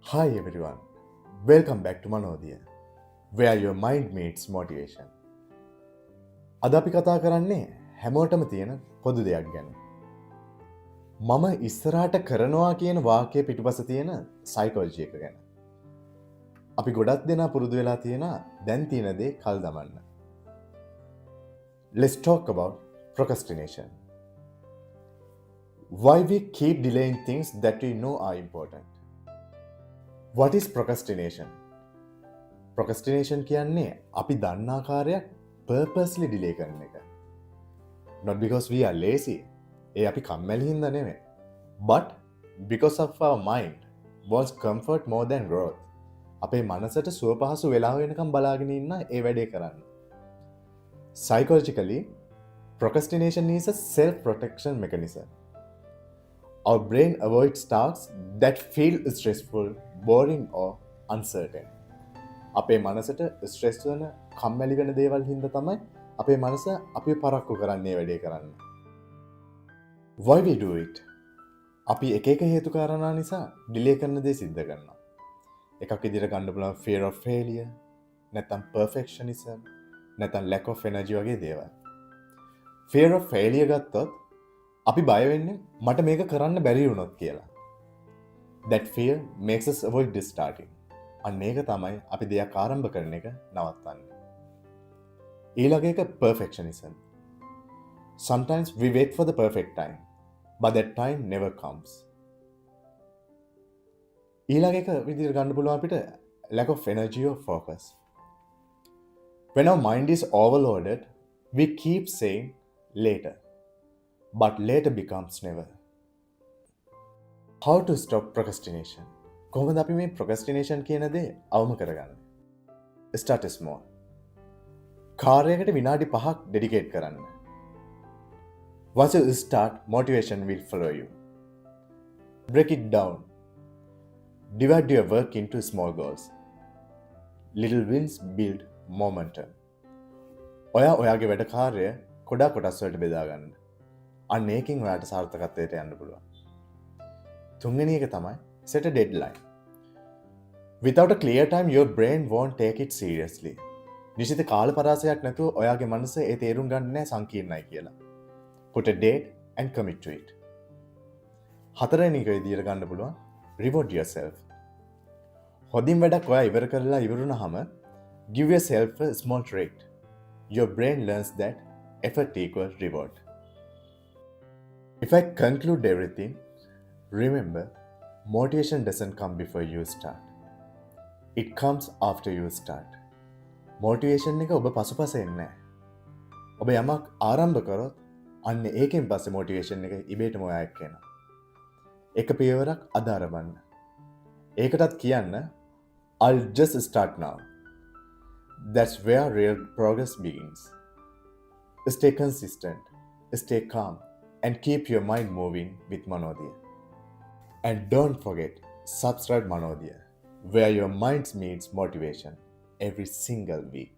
Hi everyone, welcome back to Manodaya, where your mind meets motivation. අද අපි කතා කරන්නේ හැමෝටම තියෙන පොදු දෙයක් ගැන. මම ඉස්සරහට කරනවා කියන වාක්‍යය පිටුපස තියෙන සයිකොලොජි එක ගැන. අපි ගොඩක් දෙනා පුරුදු වෙලා තියෙන දැන් තියෙන දේ කල් දමන්න. Let's talk about procrastination. Why we keep delaying things that we know are important. What is procrastination? Procrastination කියන්නේ අපි දන්නා කාර්යයක් purposely delay කරන එක. Not because we are lazy. ඒ අපි කම්මැලි හින්දා නෙමෙයි. But because of our mind wants comfort more than growth. අපේ මනසට සුව පහසු වෙලා වෙනකම් බලාගෙන ඉන්න ඒ වැඩේ කරන්න. Psychologically, procrastination is a self-protection mechanism. Our brain avoids tasks that feel stressful, boring or uncertain. අපේ මනසට ස්ට්‍රෙස් වෙන කම්මැලි වෙන දේවල් හින්දා තමයි අපේ මනස අපිව පරක්කු කරන්නේ වැඩේ කරන්න. Why we do it? අපි එක එක හේතු කාරණා නිසා ඩිලේ කරන දේ සිද්ධ කරනවා. එකක් විදිහට ගන්න පුළුවන් fear of failure, නැත්නම් perfectionism, නැත්නම් lack of energy වගේ දේවල්. Fear of failure ගත්තොත් අපි බය වෙන්නේ මට මේක කරන්න බැරි වුණොත් කියලා. That fear makes us avoid starting. අන්න ඒක තමයි අපි දෙයක් ආරම්භ කරන එක නවත්තන්නේ. ඊළඟ එක perfectionism. Sometimes we wait for the perfect time, but that time never comes. ඊළඟ එක විදිහට ගන්න පුළුවන් අපිට lack of energy or focus. When our mind is overloaded, we keep saying later, but later becomes never. How to stop procrastination? කොහොමද අපි මේ procrastination කියන දේ අවම කරගන්නේ? Start small. කාර්යයකට විනාඩි 5ක් dedicate කරන්න. Once you start, motivation will follow you. Break it down. Divide your work into small goals. Little wins build momentum. ඔයාගේ වැඩ කාර්යය කොටස් වලට බෙදා ගන්න. අන්න ඒකෙන් ඔයාට සාර්ථකත්වයට යන්න පුළුවන්. තුන්වෙනි එක තමයි set a deadline. Without a clear time, your brain won't take it seriously. නිශ්චිත කාල පරාසයක් නැතුව ඔයාගේ මනස ඒ තේරුම් ගන්නේ නැහැ සංකීර්ණයි කියලා. Put a date and commit to it. හතරවෙනි එක විදියට ගන්න පුළුවන් reward yourself. හොඳින් වැඩක් ඔයා ඉවර කරලා ඉවරුනහම give yourself a small treat. Your brain learns that effort equals reward. If I conclude everything, remember, motivation doesn't come before you start. It comes after you start. Motivation එක ඔබ පසුපස එන්නේ නැහැ. ඔබ යමක් ආරම්භ කරොත් අන්න ඒකෙන් පස්සේ motivation එක ඉබේටම ඔයා එක්ක එනවා. එක පියවරක් අද ආරම්භන්න. ඒකටත් කියන්න I'll just start now. That's where real progress begins. Stay consistent, stay calm, and keep your mind moving with Manodaya. And don't forget, subscribe Manodaya, where your mind meets motivation every single week.